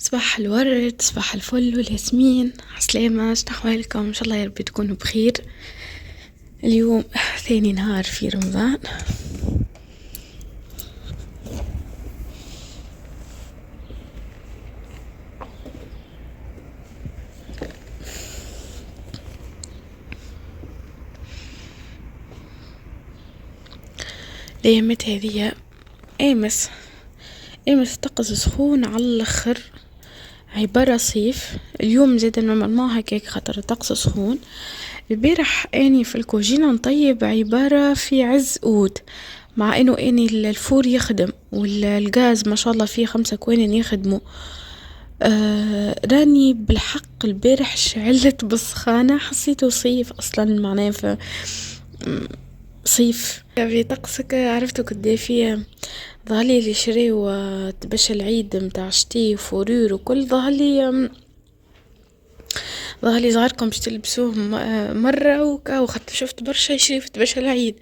صباح الورد، صباح الفل والياسمين. عسلامة، شنو أحوالكم؟ إن شاء الله يا ربي تكونوا بخير. اليوم ثاني نهار في رمضان. الأيامات هذيا امس طقس سخون على الاخر، عبارة صيف. اليوم زاد نورمالمون هكاك خاطر الطقس سخون. البارح اني في الكوجينة نطيب عبارة في عز أود، مع انه اني الفور يخدم والغاز ما شاء الله فيه 5 كوانين يخدموا. راني بالحق البارح شعلت بالسخانة، حسيته صيف اصلا معناه في صيف في طقسك. عرفتو قد فيه ظهرلي اللي شريو باش العيد متاع شتي وفورور وكل ظهرلي ظهركم باش تلبسوه مرة وكاو، خاطر شفت برشا شريفت باش العيد.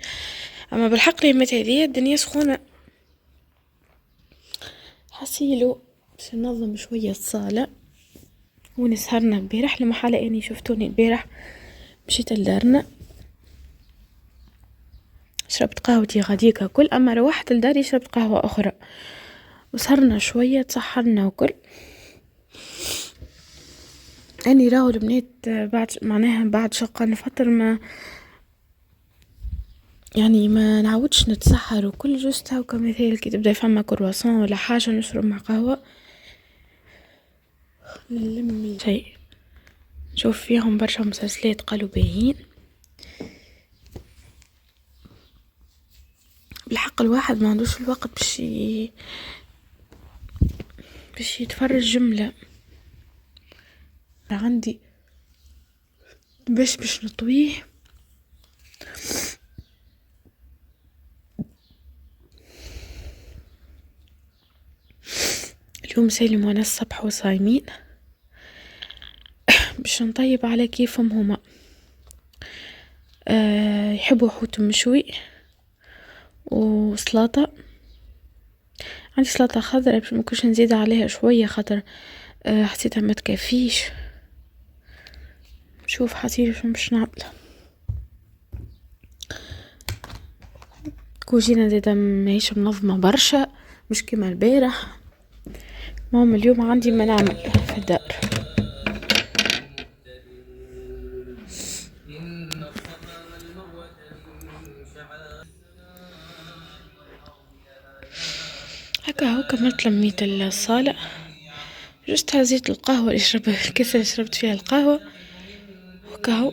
اما بالحق يمت هذه الدنيا سخونة. حسيلو باش ننظم شوية الصالة ونسهرنا البارح. لمحالة اني شفتوني البارح مشيت لدارنا شربت قهوتي غديكا كل، اما روحت لداري شربت قهوة اخرى وسهرنا شوية تسحرنا وكل. اني راهو البنات بعد معناها بعد شقة نفطر ما نعودش نتسحر وكل، جوست هاو كمثال كي تبدا فما كرواسون ولا حاجة نشرب مع قهوة نلم شيء. نشوف فيهم برشا مسلسلات قالوا باهين. بالحق الواحد ما عندوش الوقت باش يتفرج جملة. عندي باش نطويه اليوم. سالم وانا الصبح وصايمين باش نطيب على كيفهم هما. يحبوا حوت مشوي وسلطة. عندي سلطة خضراء باش مكنش نزيد عليها شوية خاطر حسيتها ما تكفيش. شوف حسيت شو باش نعمل. كوجينة زادا ماهيش منظمة برشا، مش كيما البارح. المهم اليوم عندي ما نعمل في الدار. هكا هو كملت لميت الصالة، جست هزيت القهوة اللي الكاسة اللي شربت فيها القهوة وكاهو.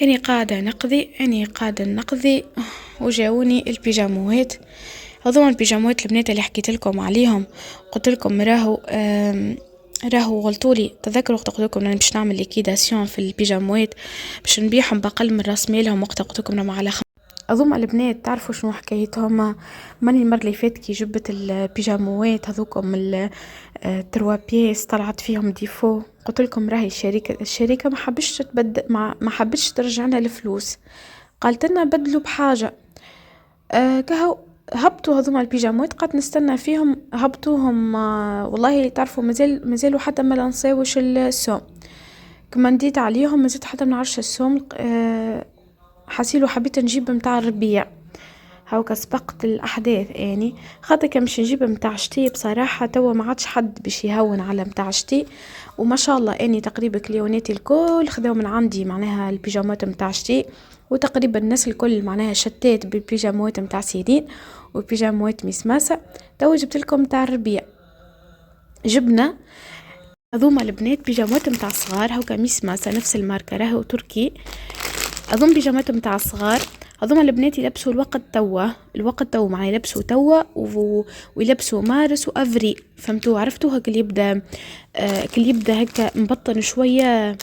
اني قاعدة نقضي وجاوني البيجاموات. هذوما البيجاموات البنات اللي حكيت لكم عليهم، قلت لكم راهو غلطولي. تذكروا وقت قلت لكم انا باش نعمل ليكيداسيون في البيجاموات باش نبيعهم باقل من راس مالهم. وقت قلت لكم على هذوما البنات تعرفوا شنو حكايتهم؟ ماني المرة اللي فاتت كي جبت البيجاموات هذوكم التروا بيس طلعت فيهم ديفو، قلت لكم راهي الشركة ما حبش تبدل، ما حبش ترجعنا الفلوس، قالت لنا بدلوا بحاجة. كهو هبطوا هذوما البيجامات، قعدت نستنى فيهم هبطوهم. والله تعرفوا مازالوا حتى ما نساوش السوم، كما نديت عليهم ما زلت حتى ما نعرفش السوم. حسيلو حبيت نجيب متاع الربيع، هاوكا سبقت الاحداث يعني، خاطر كان باش نجيب متاع شتي بصراحه توا ما عادش حد باش يهون على متاع شتي. وما شاء الله اني تقريبا كليوناتي الكل خذوا من عندي معناها البيجامات متاع شتي، وتقريبا الناس الكل معناها شتات بالبيجامات متاع سيرين وبيجامات مسماسه. توا جبت لكم متاع الربيع، جبنا هذوما البنات بيجامات متاع صغار، هاوكا مسماسه نفس الماركه راهو تركي. اظن بيجامات متاع الصغار هذوما البنات يلبسوا الوقت توا معناها يلبسوا توا ويلبسوا مارس وافريل، فهمتوا؟ عرفتوا هكا اللي يبدا اللي يبدا هكا مبطن شويه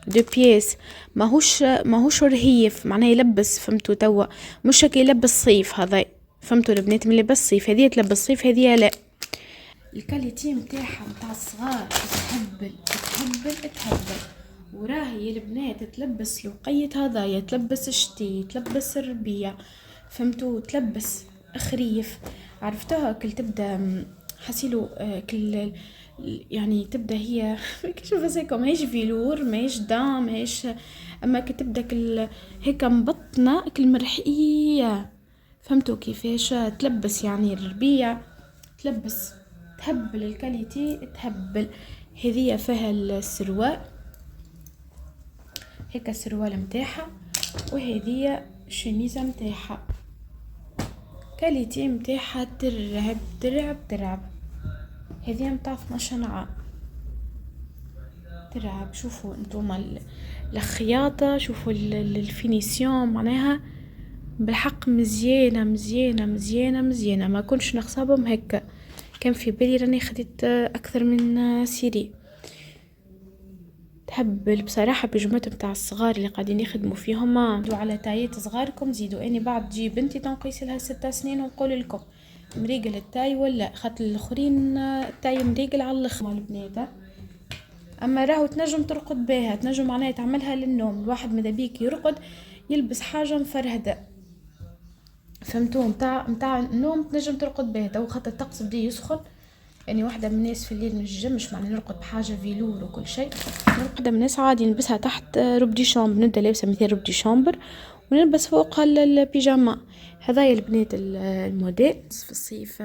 دو بيس، ماهوش رهيف معناها يلبس، فهمتوا؟ توا مش هكا يلبس صيف هذا، فهمتوا؟ البنات من لبس صيف هذه تلبس صيف هذه لا. الكاليتي متاعها متاع الصغار تهبل وراهي البنات تلبس لوقيت هذايا، تلبس شتي، تلبس الربيع، فهمتوا؟ تلبس خريف، عرفتها كل تبدا حسيلو كل يعني تبدا هي شوف هيك ماهيش فيلور ماهيش دام ماهيش، اما كتبدا كل هيك مبطنه كل مرحيه، فهمتوا كيفاش تلبس؟ يعني الربيع تلبس تهبل الكاليتي تهبل. هذيا فيها السروال هيك السروال متاعها، وهذيا الشميزه متاعها، كاليتي متاعها ترعب. هذيا متاع 12 عام ترعب. شوفوا انتم الخياطه، شوفوا الفينيسيون معناها بالحق مزيانه. ما كنتش نخصابهم هكا، كان في بالي راني خديت اكثر من سيري. تهبل بصراحه بيجمات متاع الصغار اللي قاعدين يخدموا فيهم، زيدوا على تايات صغاركم، زيدوا اني بعد تجي بنتي تنقيس لها 6 سنين ونقول لكم مريقل التاي ولا خاطر الاخرين التاي مريقل على الاخر البنات. اما راهو تنجم ترقد بها، تنجم معناها تعملها للنوم، الواحد ماذا بيك يرقد يلبس حاجه مفرهده، فهمتوا؟ متاع النوم تنجم ترقد بها. تو خاطر الطقس بدا يسخن، يعني واحدة من الناس في الليل مش جمش معنى نرقد بحاجة فيلور وكل شيء، واحدة من الناس عادي نلبسها تحت روب دي شامبر، نبدا لابسة مثل روب دي شامبر ونلبس فوقها البيجاما. هذايا البنات الموديل في الصيف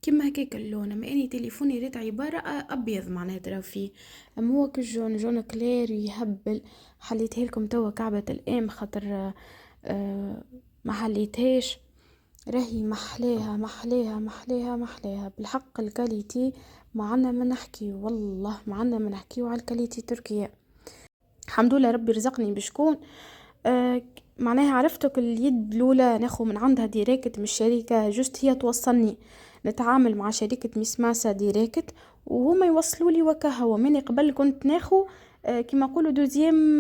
كيما هكاك اللون. اما اني تليفوني ريت عبارة ابيض معناها ترى فيه، اما هو جون كلير يهبل. حليته لكم توا كعبة الام خاطر ما حليتهاش، راهي محلاها بالحق. الكاليتي معنا ما نحكي، والله معنا ما نحكيو على الكاليتي تركيا. الحمد لله ربي رزقني بشكون معناها عرفتك اليد الاولى ناخو من عندها ديريكت من الشركه، جست هي توصلني، نتعامل مع شركه مسماسه ديريكت وهما يوصلوا لي وكهو. مني قبل كنت ناخو كما نقولوا دوزيام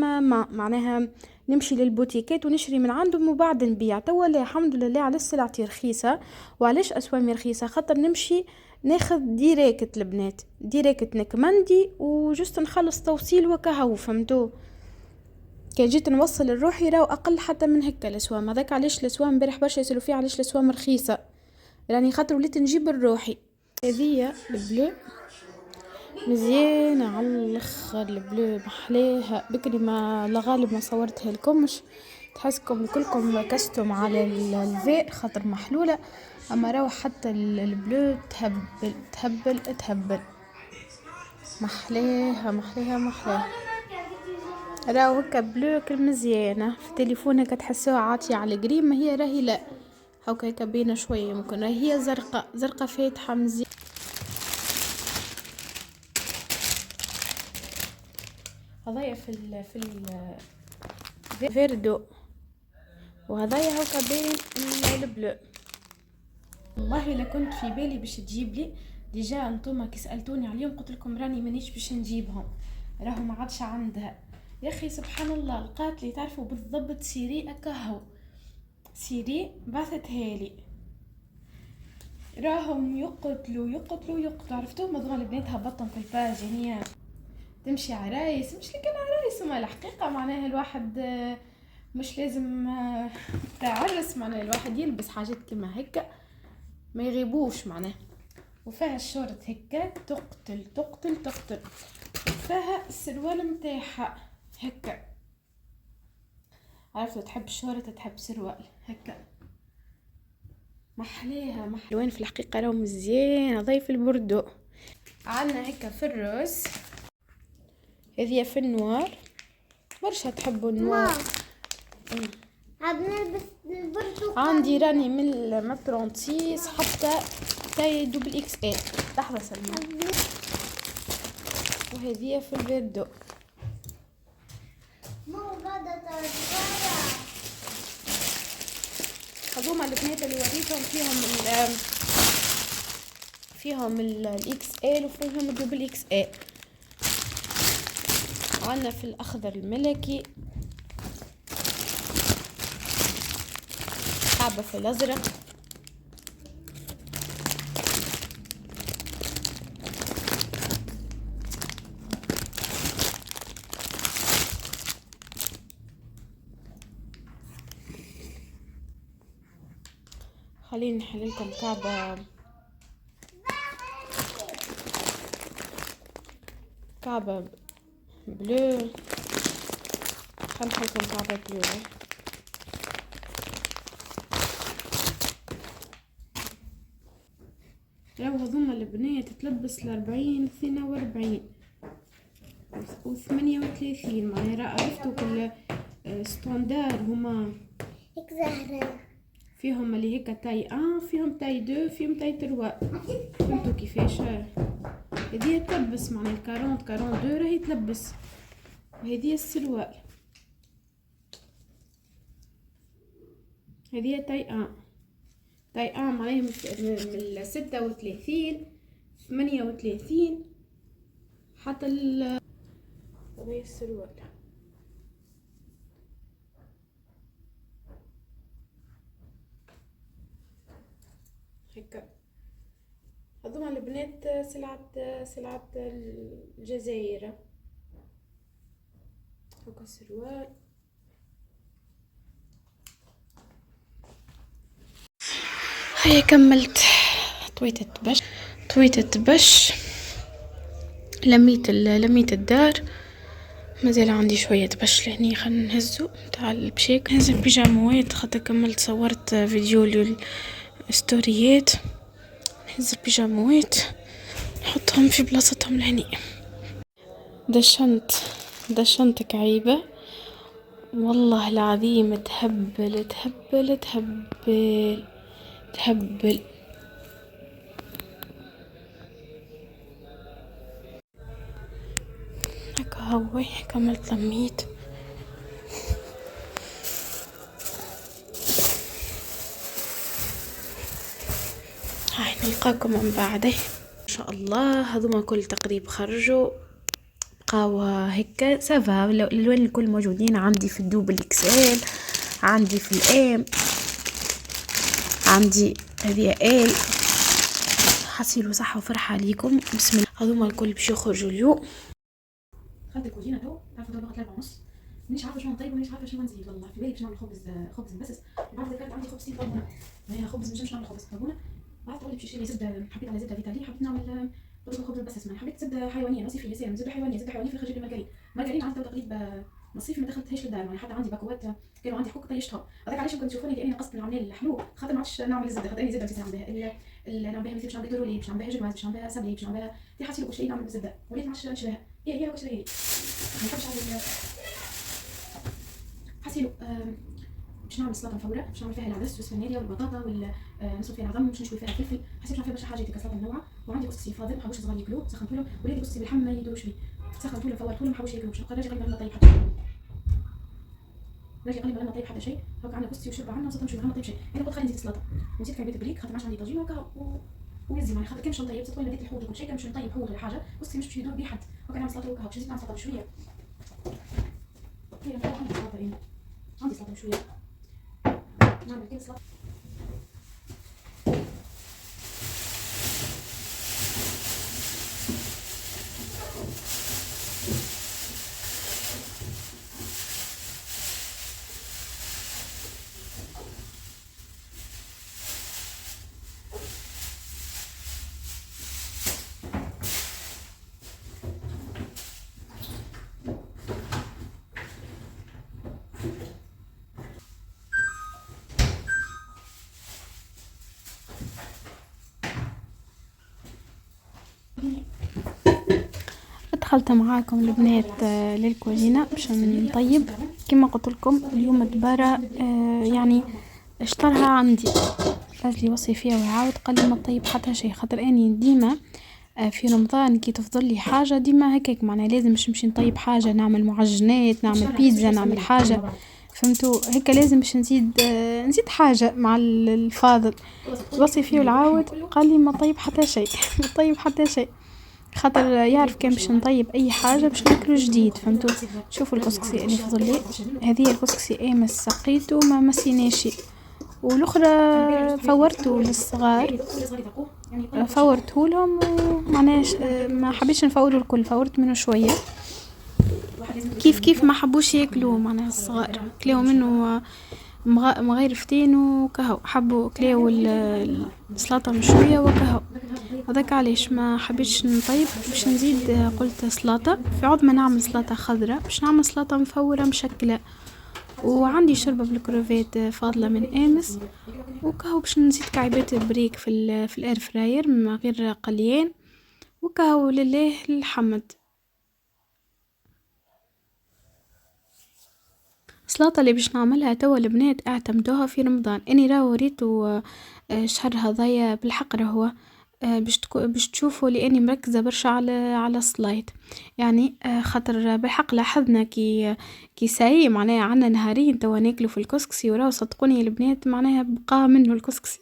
معناها نمشي للبوتيكات ونشري من عندهم وبعد نبيع. توا لا الحمد لله على السلعتي رخيصه. وعلاش اسوامي رخيصه؟ خاطر نمشي ناخذ ديريكت البنات، ديريكت نكمندي وجست نخلص توصيل وكهو، فهمتوا؟ كان جيت نوصل الروحي راو اقل حتى من هكا الاسوام. هذاك علاش الاسوام امبارح برشا يسالوا فيه علاش الاسوام رخيصه، يعني خاطر وليت نجيب الروحي. هذيا البلو مزيانه على الاخر، البلو محلاها بكري، ما لا غالب ما صورتها لكمش، تحسكم كلكم كستم على الفي خاطر محلوله. اما راو حتى البلو تهبل محلاها راو هكا بلو كل مزيانه. في تليفونك تحسوها عاطيه على قريب، ما هي راهي لا هكا باينه شويه، ممكن راهي هي زرقاء فاتحه مزيان. هذايا في فيردو، وهذايا هكا باين البلو. والله لا كنت في بالي باش تجيب لي ديجا، انتم كي سالتوني عليهم قلت لكم راني مانيش باش نجيبهم، راهو ما عادش عندها. يا اخي سبحان الله، لقات لي تعرفوا بالضبط سيري اكهو سيري بعثتها لي، راهم يقتلوا. عرفتوا مضغون البنات هبطهم في الباج، يعني هي تمشي عرايس، مش لكن عرايس وما الحقيقة معناها الواحد مش لازم تعرس، معناها الواحد يلبس حاجات كما هكا ما يغيبوش معناها. وفيها الشورت هكا تقتل، وفيها السروال متاعها هكا، عرفتوا تحب الشورت تحب سروال هكا محليها وين في الحقيقة راهو مزيان ضيف البردو. عنا هكا في الروز، هذه في النوار، برشا تحبوا النوار. عم نلبس البردو. عندي راني من المطرونتيس حتى تاي دوبل اكس ال. لحظة سلمى. وهذه في البردو. هذوما البنات اللي وريتهم فيهم الاكس ال وفيهم الدبل اكس ال. عندنا في الاخضر الملكي، كعبة في الازرق، خليني نحللكم كعبة بلو. خلينا نحللكم كعبة بلو. راهو هذوما البنات تلبس 40 42 و38، معناها عرفتوا كل ستاندار هما هيك زهرة، فيهم اللي هيك تاي 1 فيهم تاي 2 فيهم تاي 3. فهمتوا كيفاش؟ هذه تلبس معناها 42 راهي تلبس، وهذه السروال هذه تاي 1 معناها من 36 38 حتى هذه السروال هكا. هذوما البنات سلعة الجزائر هكا السروال. هيا كملت طويت بش لميت الدار، مازال عندي شوية بش لهني، خلينا نهزو تاع البشيك. نهز البيجاموات خاطر كملت صورت فيديو للستوريات. نهز البيجاموات نحطهم في بلاصتهم لهني. دشنت كعيبة والله العظيم تهبل هكا هوي. كملت لميت. هاي نلقاكم من بعده ان شاء الله. هذوما كل تقريب خرجوا، بقاو هكا سافا. الالوان الكل موجودين عندي في الدوبل اكسل، عندي في الام، عندي هذه ال. حصيلوا صحة وفرحة عليكم. بسم الله. هذوما الكل باش يخرجوا اليوم. خدت الكوجينه تو تعرفوا دابا 3:30، مانيش عارفه شنو نطيب ومانيش عارفه شنو نزيد. والله في بالي باش نعمل خبز مبسس، وبعد ذكرت عندي خبز طابونه، هي خبز مش نعمل خبز طابونه. بعد تقولي باش نشري زبده، حبيت على زبده فيتالي، حبيت نعمل خبز مبسس. ما حبيت زبده حيوانيه نصيفيه سالم، زبده حيوانيه في الاخر جبت مارغرين عندي تقريبا نصيفي ما دخلتهاش للدار. يعني حتى عندي باكوات كانوا عندي حقوق طيشتهم. هذاك علاش كنت تشوفوني كاني نقصت العمال الحلو، خاطر ما عادش نعمل الزبده، خاطر اني زبده نسيت نعمل بها نعمل بها باش نعمل دورولي، باش نعمل بها جمعات، باش نعمل بها سابلي، باش نعمل بها في حاجه كل شيء نعمل بالزبده. وليت ما عادش نشبهها، هي واش راهي ما نحبش على حسيلو. باش نعمل سلطه مفوره، باش نعمل فيها العدس والسفناريا والبطاطا ونصب فيها العظم، باش نشوي فيها الفلفل. حسيت نعمل فيها برشا حاجات سلطه منوعه. وعندي قصي فاضل محبوش صغار ياكلوه، سخنت لهم. ولادي قصي باللحم ما يدوروش بيه، سخنت لهم فورت لهم محبوش ياكلوه. باش نبقى راجل غير ما طيب حتى شيء، راجل غير ما طيب حتى شيء. هاكا عندنا قصي وشوربه عندنا وسلطه مشويه، ما طيب شيء. انا قلت خلينا نزيد السلطه ونزيد كعبات بريك خاطر ما عادش عندي طاجين وهكا ويزي معناها خاطر كان باش نطيب وين بديت الحوض وكل شيء كان باش نطيب حوض ولا حاجه. قصي مش باش يدور بيه حد. هاكا نعمل سلطه وهكا باش نزيد نعمل سلطه مشويه. هي عندي سلطه مشويه دخلت معاكم البنات للكوزينة باش نطيب. كما قلت لكم اليوم دبارة يعني اشترها عندي، لازلي وصي فيها ويعاود قال لي ما تطيب حتى شيء، خاطر اني ديما في رمضان كي تفضل لي حاجه ديما هكاك معناها لازم باش نمشي نطيب حاجه، نعمل معجنات، نعمل بيتزا، نعمل حاجه، فهمتوا هيك لازم باش نزيد حاجه مع الفاضل. وصي فيه والعاود قال لي ما طيب حتى شيء ما طيب حتى شيء، خاطر يعرف كان باش نطيب اي حاجه باش ناكلو جديد، فهمتوا. شوفوا الكسكسي اللي فضل لي، هذه الكسكسي امس سقيته ما مسيناشي، والاخرى فورته للصغار، فورته لهم ومعناش ما حبيتش نفوره الكل، فورت منه شويه كيف ما حبوش ياكلوه، معناها الصغار كلاو منه مغيرفتين وكهو، حبوا كلاو السلطه مشويه وكهو، هذاك علاش ما حبيتش نطيب باش نزيد. قلت سلطه في عوض ما نعمل سلطه خضراء باش نعمل سلطه مفوره مشكله، وعندي شوربه بالكروفات فاضله من امس، وكهو باش نزيد كعبات بريك في الاير فراير من غير قليان، وكهو لله الحمد. السلطة اللي باش نعملها توا البنات اعتمدوها في رمضان، اني راهو ريتو شهر هذايا بالحق راهو باش تشوفوا لاني مركزة برشا على السلايد، يعني خاطر بالحق لاحظنا كي ساي معناها عنا نهارين توا ناكلوا في الكسكسي، وراو صدقوني البنات معناها بقى منه الكسكسي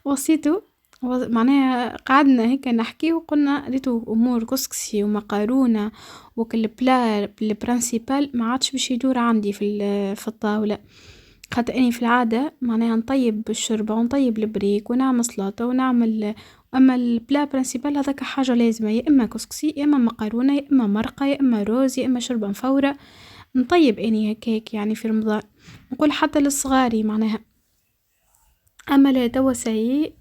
وصيته معناها قعدنا هيك نحكي وقلنا ريتو امور كسكسي ومقارونه وكل بلا البرانسيبال ما عادش باش يدور عندي في الطاوله، خاطر اني في العاده معناها نطيب الشوربه ونطيب البريك ونعمل سلطه ونعمل، اما البلا برانسيبال هذاك حاجه لازمه، يا اما كسكسي يا اما مقارونه يا اما مرقه يا اما روز يا اما شوربه مفوره، نطيب اني هكاك يعني في رمضان نقول حتى للصغاري معناها. اما توا ساي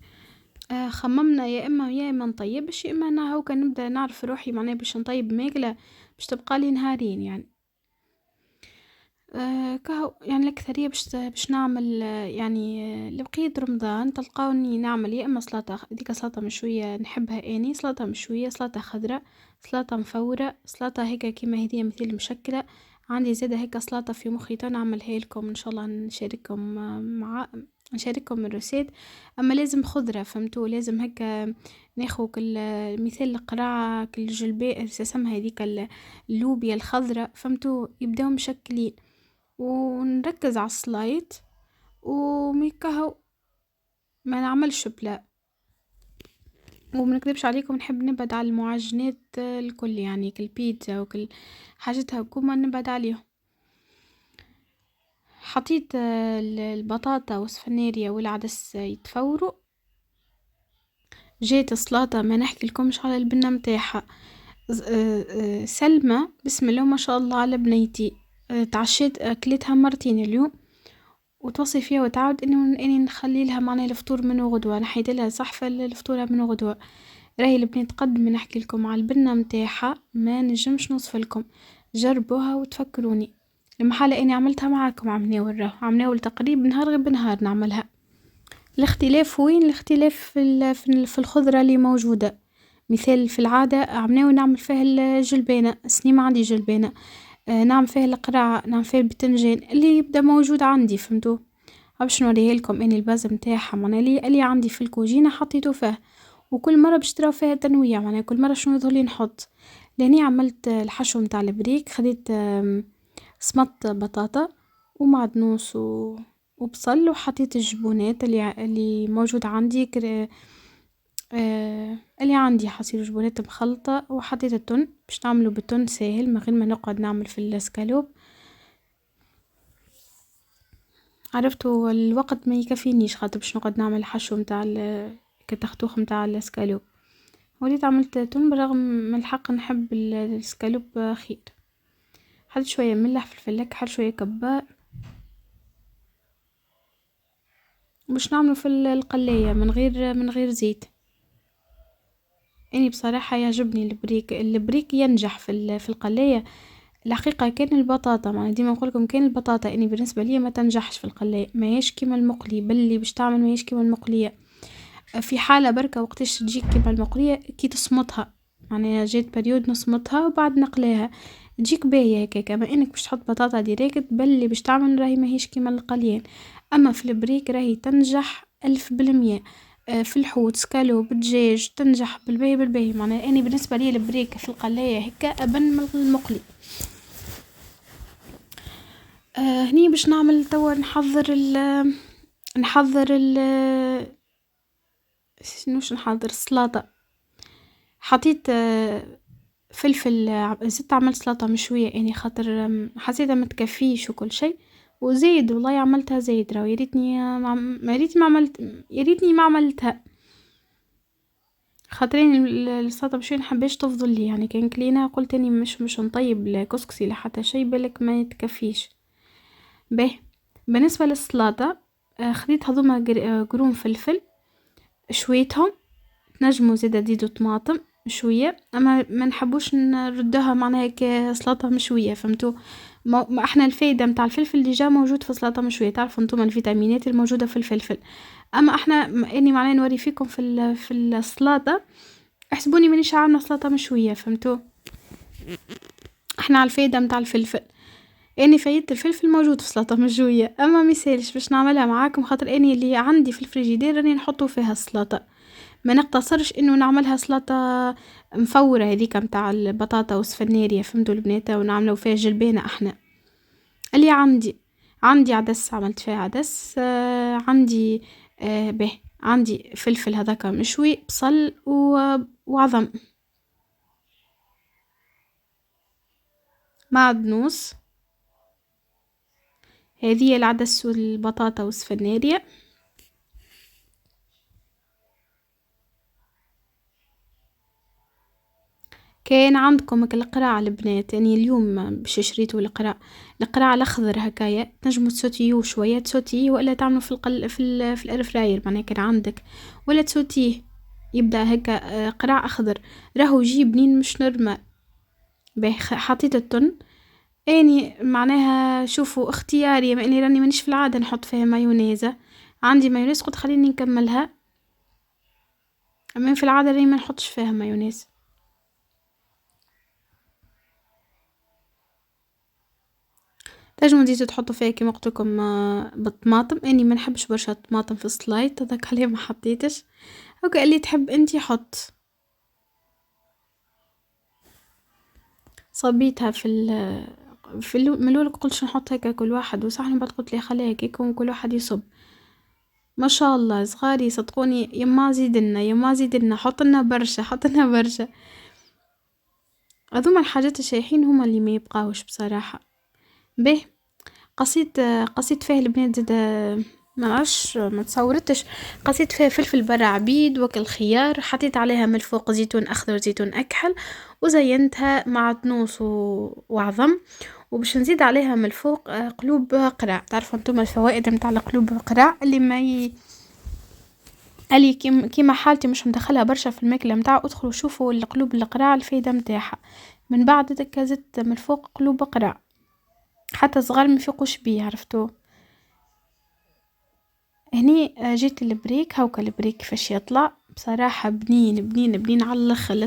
خممنا يا اما نطيبش يا اما انا هوكا نبدا نعرف روحي معناها باش نطيب ماكله باش تبقى لي نهارين يعني. كهو يعني الأكثرية باش نعمل يعني لبقية رمضان تلقاوني نعمل يا إما سلطة، ديك سلطة مشوية نحبها أني، سلطة مشوية، سلطة خضراء، سلطة مفورة، سلطة هيك كيما هذه مثل مشكلة، عندي زادة هيك سلطة في مخي نعملها لكم إن شاء الله نشارككم نشارككم الرسيد. أما لازم خضرة فهمتوا، لازم هيك ناخو كل مثال القراعة كل جلباء اسمها هذيك اللوبيا الخضراء فهمتوا، يبداو مشكلين ونركز على السلايد وميكهو ما نعملش بلا، ومنكذبش عليكم نحب نبعد على المعجنات الكل يعني كل بيتزا وكل حاجتها وكما نبعد عليهم. حطيت البطاطا والسفناريا والعدس يتفوروا، جات السلطة ما نحكي لكمش على البنة متاعها سلمى بسم الله ما شاء الله على بنيتي، تعشيت اكلتها مرتين اليوم وتوصي فيها وتعود اني نخلي لها معناها الفطور من غدوه، نحيد لها صحفه الفطورها من غدوه. راهي البنات قد ما نحكي لكم على البنه متاعها ما نجمش نوصف لكم، جربوها وتفكروني المحاله اني عملتها معاكم عمناول تقريبا نهار غير بنهار نعملها. الاختلاف وين؟ الاختلاف في الخضره اللي موجوده، مثال في العاده عمناول نعمل فيها الجلبانه، سني ما عندي جلبانه، نعمل فيها القراعة، نعمل فيها البتنجان اللي يبدا موجود عندي فهمتوا. باش نوريه لكم اني الباز متاعها معناها اللي عندي في الكوجينه حطيته فيه، وكل مره باش تراو فيها تنويع معناها كل مره شنو يظهر لي نحط. لاني عملت الحشو متاع البريك، خديت سمط بطاطا ومعدنوس وبصل، وحطيت الجبونات اللي موجود عندي اللي عندي حصير جبونات مخلطة، وحطيت التون باش نعمله بالتون ساهل من غير ما نقعد نعمل في الاسكالوب. عرفتوا الوقت ما يكفينيش خاطر باش نقعد نعمل حشو متاع كتختوخ متاع الاسكالوب. وليت عملت تون برغم من الحق نحب الاسكالوب خير. حط شويه ملح في الفلاك، حط شويه كبار باش نعملو في القلايه من غير زيت. اني بصراحه يعجبني البريك ينجح في القلايه. الحقيقه كان البطاطا، ما ديما نقول لكم كان البطاطا اني بالنسبه لي ما تنجحش في القلايه، ما هيش كيما المقلي، بلي باش تعمل ما هيش كيما المقليه. في حاله بركه وقتاش تجيك كيما المقليه كي تصمتها، معناها جات بريود نصمتها وبعد نقلاها تجيك باهيه هكاك. اما انك باش تحط بطاطا ديريكت بلي باش تعمل راهي ما هيش كيما القليان. اما في البريك راهي تنجح 1000%. في الحوت سكالوب دجاج تنجح بالباهي. معناها اني بالنسبه لي البريك في القلايه هكا ابن من المقلي. هني باش نعمل توا نحضر شنوش نحضر السلطه. حطيت فلفل، زدت عملت سلطه مشويه يعني خاطر حسيتها متكفيش وكل شيء، وزيد والله عملتها زيد. راهو يا ريتني ما عملتها خاطرين السلطه مشويه نحبش تفضل لي، يعني كان كلينا قلت اني مش نطيب لا كسكسي لا حتى شيء بالك ما يتكفيش. به بالنسبه للسلطه خديت هذوما قرون فلفل شويتهم، تنجموا زيادة تزيدوا طماطم شويه، اما ما نحبوش نردها معناها كسلطه مشويه، فهمتوا؟ ما احنا الفايده متاع الفلفل ديجا موجود في السلطه مشويه، تعرفوا انتم الفيتامينات الموجوده في الفلفل. اما احنا اني معناها نوري فيكم في السلطه، احسبوني مانيش عامله سلطه مشويه، فهمتوا؟ احنا على الفايده متاع الفلفل، اني فايدة الفلفل موجود في السلطه مشويه، اما ميسالش باش نعملها معاكم خاطر اني اللي عندي في الفريجيدير راني نحطو فيها السلطه، ما نقتصرش انه نعملها سلطه مفوره هذيك متاع البطاطا والسفناريه، فهمتوا البنات؟ ونعملوا فيها جلبانه احنا. اللي عندي عدس، عملت فيها عدس. عندي به عندي فلفل هذاك مشوي، بصل وعظم، معدنوس. هذه العدس والبطاطا والسفناريه. كان عندكم القراع البنات، يعني اليوم باش شريتو القراع الاخضر هكايا، تنجموا تسوتيوه شويه، تسوتيه ولا تعملوا في الاير فراير معناها كان عندك، ولا تسوتيه يبدا هكا قراع اخضر، راهو يجي بنين مش نورمال. حطيت التن، اني معناها شوفوا اختياري، ما اني راني مانيش في العاده نحط فيها مايونيزه، عندي مايونيز قلت خليني نكملها، اما في العاده راني ما نحطش فيها مايونيز. تنجموا تزيدوا تحطوا فيها كيما قلت لكم بالطماطم، اني ما نحبش برشا طماطم في السلايط هذاك عليه ما حطيتش، هكا اللي تحب انتي حط. صبيتها من الاول قلتش نحط هكا كل واحد وصحن، بعد قلت لي خليها هكاك كل واحد يصب. ما شاء الله صغاري صدقوني، يما زيدلنا حطلنا برشا. هذوما الحاجات الشايحين هما اللي ما يبقاوش بصراحه. به قصيت فيه البنات زاد، ما نعرفش ما تصورتش، قصيت فيها فلفل برا عبيد وكل خيار، حطيت عليها من الفوق زيتون اخضر زيتون اكحل، وزينتها مع تنوس وعظم، وباش نزيد عليها من الفوق قلوب قراع. تعرفوا انتم الفوائد متاع القلوب القراع اللي ما اللي كيما حالتي مش مدخلها برشا في الماكله متاع، ادخلوا شوفوا القلوب القراع الفايده متاعها. من بعد دكا زدت من الفوق قلوب قراع، حتى صغار ما يفيقوش بيه، عرفتوه؟ هني جيت البريك، هاوكا البريك كيفاش يطلع بصراحه بنين على الاخر. لا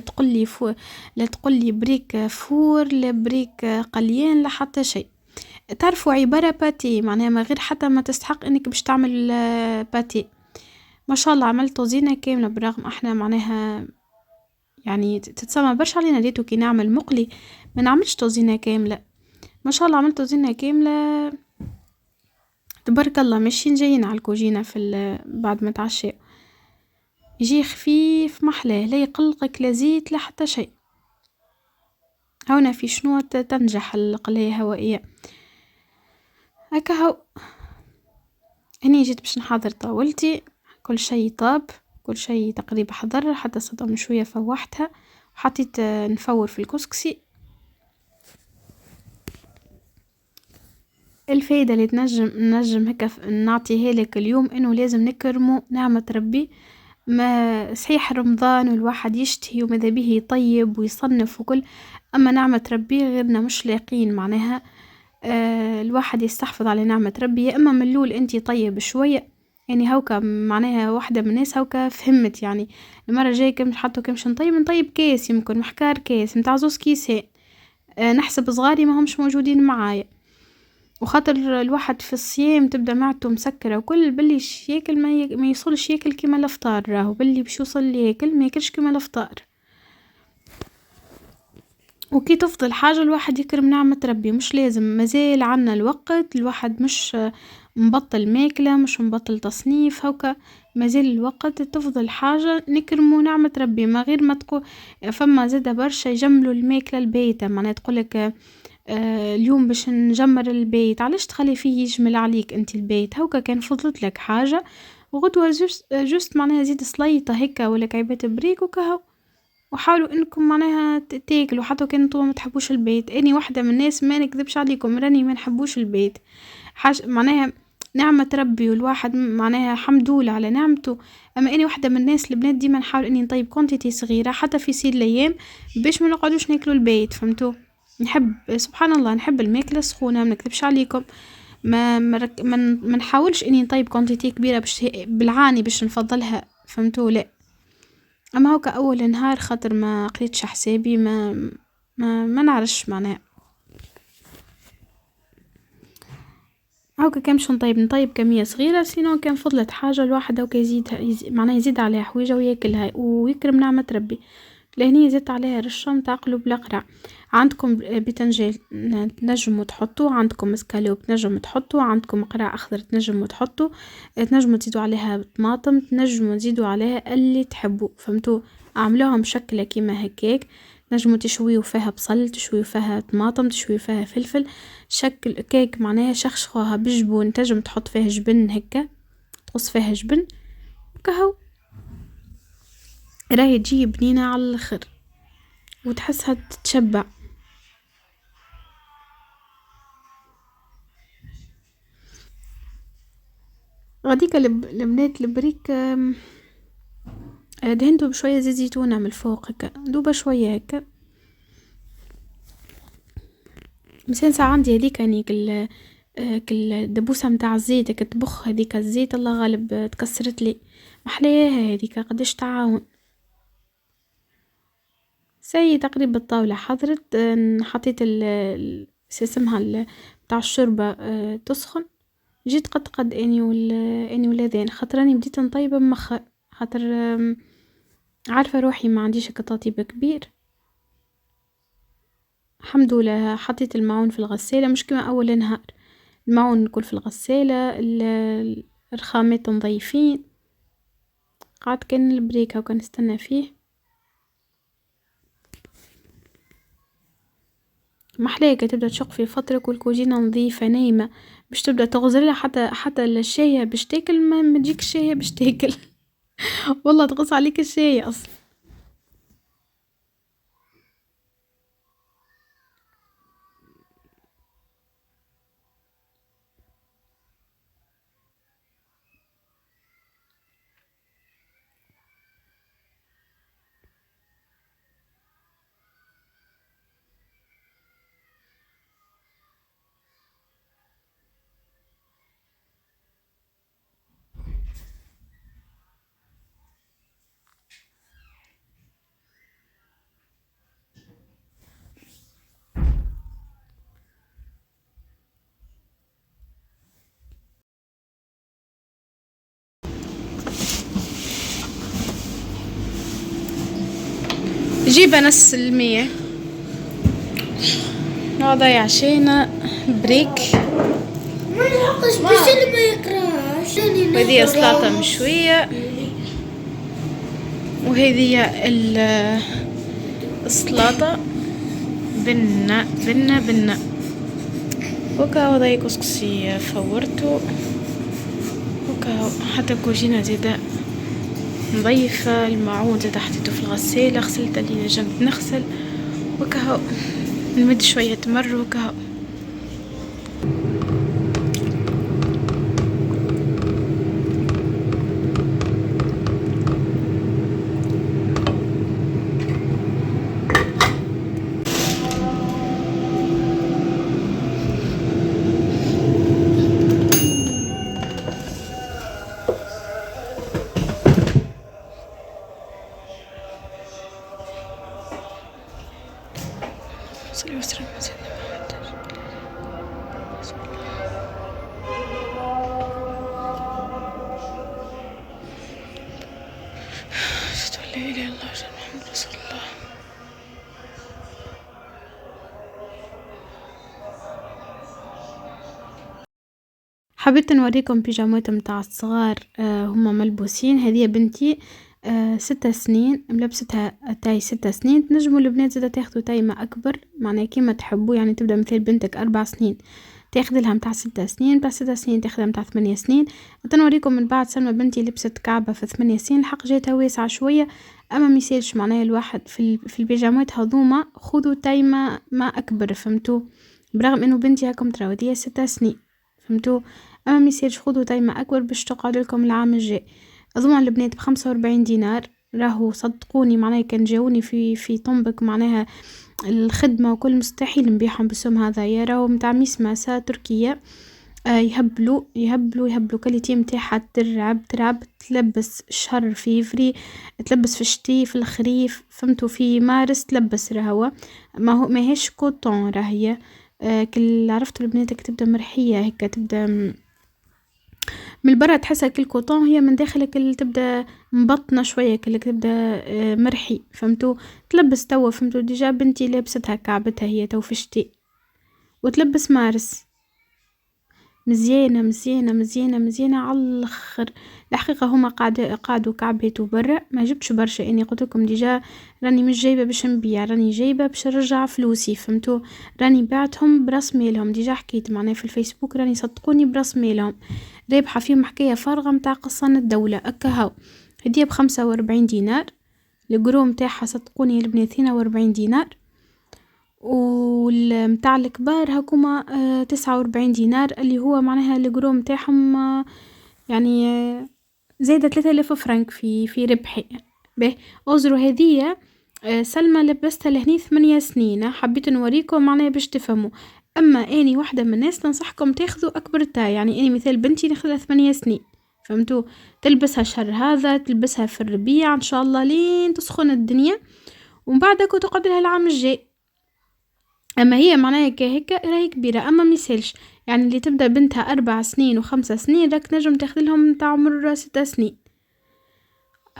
تقولي بريك فور لا بريك قليان لا حتى شيء. تعرفوا عباره باتي معناها ما غير حتى ما تستحق انك باش تعمل باتي. ما شاء الله عملت طوزينه كامله، برغم احنا معناها يعني تتسمى برشا علينا ريتو كي نعمل مقلي ما نعملش طوزينه كامله. ما شاء الله عملت طوزينه كامله تبارك الله، ماشيين جايين على الكوجينه بعد ما تعشى، يجي خفيف محلاه، لا يقلقك لا زيت لا حتى شيء. هنا في شنو تنجح القلاية هوائية هكا هو. هني جيت باش نحضر طاولتي، كل شي طاب، كل شي تقريبا حضر، حتى صدام شوية فوحتها وحطيت نفور في الكسكسي. الفايدة اللي نجم هكا نعطيها لك اليوم انه لازم نكرمو نعمة ربي. ما صحيح رمضان والواحد يشتهي وماذا به يطيب ويصنف وكل، اما نعمة ربي غيرنا مش لاقين معناها. الواحد يستحفظ على نعمة ربي، يا اما ملول انتي طيب شوية يعني هوكا معناها واحدة من الناس هوكا فهمت يعني المرة الجاية كم حطوا كمش نطيب كاس، يمكن محكار كاس متاع زوز كيسين. نحسب صغاري ما همش موجودين معايا، وخاطر الواحد في الصيام تبدا معدته مسكره وكل باللي ياكل ما يوصلش ياكل كيما الافطار، راهو باللي باش يوصل ياكل ما ياكلش كيما الافطار. وكي تفضل حاجه الواحد يكرم نعمه ربي، مش لازم مازال عنا الوقت، الواحد مش مبطل ماكله مش مبطل تصنيف هوكا، مازال الوقت تفضل حاجه نكرمو نعمه ربي. ما غير ما تقول فما زاده برشا يجملوا الماكله البيته، معناها تقولك اليوم باش نجمر البيت، علاش تخلي فيه يجمل عليك انت البيت هوكا؟ كان فضلت لك حاجة وغدوة جوست معناها زيد سليطة هكا ولا كعبات بريك وكهو، وحاولوا انكم معناها تاكلوا حتى كان انتوا ما تحبوش البيت. اني واحدة من الناس ما نكذبش عليكم راني ما نحبوش البيت، حاجة معناها نعمة ربي والواحد معناها حمدول على نعمته. اما اني واحدة من الناس البنات ديما نحاول اني نطيب كونتيتي صغيرة حتى في سير الايام باش ما نقعدوش ناكلوا البيت، فهمتوا؟ نحب سبحان الله نحب الماكله سخونه، ما نكذبش عليكم. ما نحاولش اني نطيب كونتيتي كبيره باش بالعاني باش نفضلها، فهمتوا؟ لا، اما هوكا اول نهار خاطر ما قريتش حسابي ما نعرفش معناها هوكا كمش نطيب كميه صغيره، سينو كان فضلت حاجه الواحد هوكا معناها يزيد عليها حويجه وياكلها ويكرم نعمه ربي. لهني زدت عليها رشة متاع قلوب القرع. عندكم بتنجان تنجموا تحطوا، عندكم اسكالوب تنجموا تحطوا، عندكم قرع اخضر تنجموا تحطوا، تنجموا تزيدوا عليها طماطم، تنجموا تزيدوا عليها اللي تحبوا، فهمتوا؟ اعملوها مشكلة كيما هكاك، تنجموا تشويوا فيها بصل، تشويوا فيها طماطم، تشويوا فيها فلفل، شكل كيك معناها شخشخوها بالجبون، تنجم تحط فيها جبن هكا، تقص فيها جبن وكهو، راهي تجي بنينة على الاخر وتحسها تتشبع. غاديكا البنات البريك دهنتو بشوية زيت زيتونة من الفوق هكا، دوبة شوية هكا. مسانسة عندي هذيك يعني كل دبوسة متاع الزيت هكا تبخ، هذيك الزيت الله غالب تكسرت لي محلاها هذيك قداش تعاون. سي تقريبا الطاولة حضرت، حطيت اسمها بتاع الشوربة تسخن، جيت قد اني ولادين خاطراني بديت نطيب مخر، خاطر عارفة روحي ما عنديش تطيب كبير. الحمد لله حطيت المعون في الغسالة، مش كما اول نهار المعون نكون في الغسالة، الرخامات نظيفين، قعد كان البريكة وكان نستنى فيه محلاك تبدا تشق في فطرك والكوجينة نظيفة نايمة باش تبدا تغزلها حتى الشاية باش تاكل ما تجيك الشاية باش تاكل والله تغص عليك الشاية اصلا. جيب نص المية نقعد عشينا بريك. ما نحقش باش اللي ما يقراش. وهذه سلطة مشوية وهذه السلطة بنة وكا وضعي كسكسي فورته كهو حتى كوجينة زيادة نضيفة، الماعون زيادة حطيته في الغسالة، غسلت اللي جنب نغسل وكهو نمد شوية تمر وكهو. صلي وسلم على سيدنا محمد. أشهد أن لا إله إلا الله وأشهد أن محمد رسول الله. حبيت نوريكم بيجامات متاع الصغار، هما ملبوسين. هذه بنتي 6 سنين ملبستها تاي 6 سنين. تنجموا البنات زادا تاخدوا تاي ما اكبر، معناها كيما تحبوا، يعني تبدا مثل بنتك 4 سنين تاخذ لها متاع 6 سنين، متاع 6 سنين تاخذها متاع 8 سنين. تنوريكم من بعد. سلمى بنتي لبست كعبة في 8 سنين، الحق جاتها واسعة شوية، اما ميسالش معناها الواحد في البيجامات هذوما خذوا تاي ما اكبر، فهمتوا؟ برغم انه بنتي هاكم تراودية 6 سنين، فهمتوا؟ اما ميسالش خذوا تاي ما اكبر باش تقعد لكم العام الجاي. اظن البنات ب45 دينار، راهو صدقوني معناها كان جاوني في طنبك معناها الخدمة وكل مستحيل نبيعهم بسم هذا. يا راهو متاع ميس ماسة تركية، يهبلوا كاليتي متاعها ترعب تلبس شهر فيفري، تلبس في الشتي، في الخريف، فهمتوا؟ في مارس تلبس راهو ما هيش كوتون راهي. كل عرفتوا البنات تبدا مرحية هيك، تبدا من برا تحسها كل كوتون، هي من داخل كل تبدا مبطنه شويه، كل تبدا مرحي، فهمتوا؟ تلبس توا، فهمتوا؟ ديجا بنتي لابستها كعبتها هي تو في الشتي، وتلبس مارس مزيانه على الاخر. الحقيقه هما قعدوا كعبيتو برا، ما جبتش برشا، اني قلت لكم ديجا راني مش جايبه باش نبيع، راني جايبه باش نرجع فلوسي، فهمتوا؟ راني بعتهم براس مالهم، ديجا حكيت معناها في الفيسبوك، راني صدقوني براس مالهم، رابحه فيهم حكايه فارغه متاع قصان الدوله. هاو هديه ب45 دينار، الجرو متاعها صدقوني البنات 42 دينار، والمتاع الكبار هاكوما 49 دينار، اللي هو معناها الجرو متاعهم يعني زايده 3000 فرنك في ربحي. به أزرو هذية سلمى لبستها لهني 8 سنين، حبيت نوريكم معناها باش تفهموا. اما اني واحده من الناس ننصحكم تاخذوا اكبر تاي، يعني اني مثال بنتي ناخذها 8 سنين، فهمتوا؟ تلبسها شهر هذا، تلبسها في الربيع ان شاء الله لين تسخن الدنيا، ومن بعدك تقعد لها العام الجاي. اما هي معناها كهيك راهي كبيره، اما ميسالش يعني اللي تبدا بنتها 4 سنين و5 سنين راك نجم تاخذ لهم نتاع عمر 6 سنين.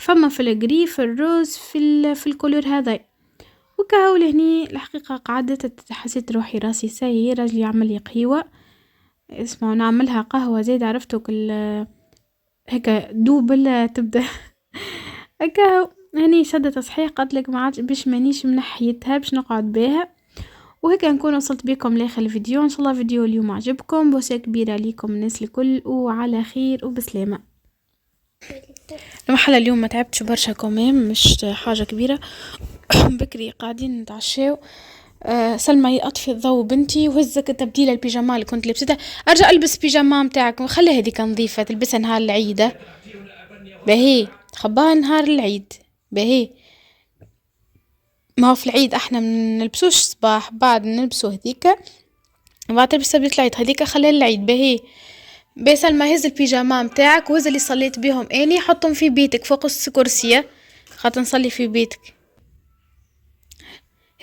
فما في الجري، في الروز، في الكولور هذا. وكهو لهني الحقيقه قعدت حسيت روحي راسي ساي، راجلي يعمل لي قهوه، اسمعوا نعملها قهوه زيد، عرفتوا كل هيك دوبل تبدا هكا. هني شدة تصحيح قالت لك ما عادش باش مانيش منحيتها باش نقعد بها. وهيك نكون وصلت بكم لاخر الفيديو، ان شاء الله فيديو اليوم عجبكم، بوسه كبيره ليكم الناس الكل، وعلى خير وبسلامه. المحل اليوم ما تعبتش برشا كمان، مش حاجه كبيره. بكري قاعدين نتعشاو، سلمى اطفي الضوء بنتي وهزك تبديل البيجاما اللي كنت لبستها، ارجع البس بيجاما متاعك وخلي هذيك نظيفه تلبسها نهار العيد، باهي خباها نهار العيد باهي. ما هو في العيد احنا منلبسوش صباح، بعد نلبسو هذيك، بعد تلبس بيت العيد هذيك خليها العيد باهي. سلمى هز البيجاما متاعك وهز اللي صليت بيهم اني، حطهم في بيتك فوق الكرسيه خاطر نصلي في بيتك.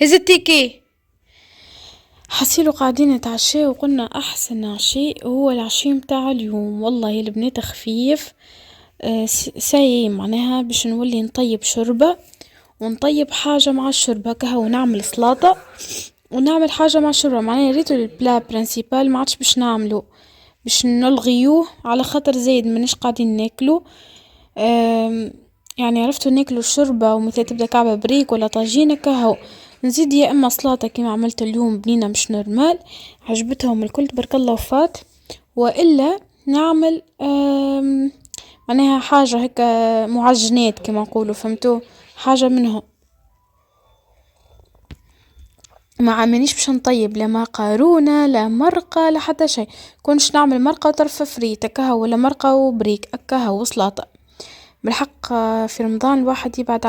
هز التيكي. حسيلو قاعدين نتعشى وقلنا احسن عشاء هو العشاء متاع اليوم، والله البنات خفيف ساي معناها باش نولي نطيب شوربه ونطيب حاجه مع الشوربه، كهو نعمل سلطه ونعمل حاجه مع الشوربه، معناها ريتو البلا برينسيبال ما عادش باش نعملو، باش نلغيوه على خاطر زايد مانيش قاعدين ناكلو. يعني عرفتوا ناكلو الشوربه ومثل تبدا كعبه بريك ولا طاجينه، كهو نزيد يا اما سلطه كيما عملت اليوم بنينه مش نورمال عجبتهم الكل تبارك الله وفات، والا نعمل معناها حاجة هكا معجنات كما نقولوا فهمتوا، حاجة منهم. مانيش باش نطيب لا مقارونة لا مرقة لا حتى شي، كونش نعمل مرقة وطرف فريت هكاها ولا مرقة وبريك هكاها وسلاطة. بالحق في رمضان الواحد يبعد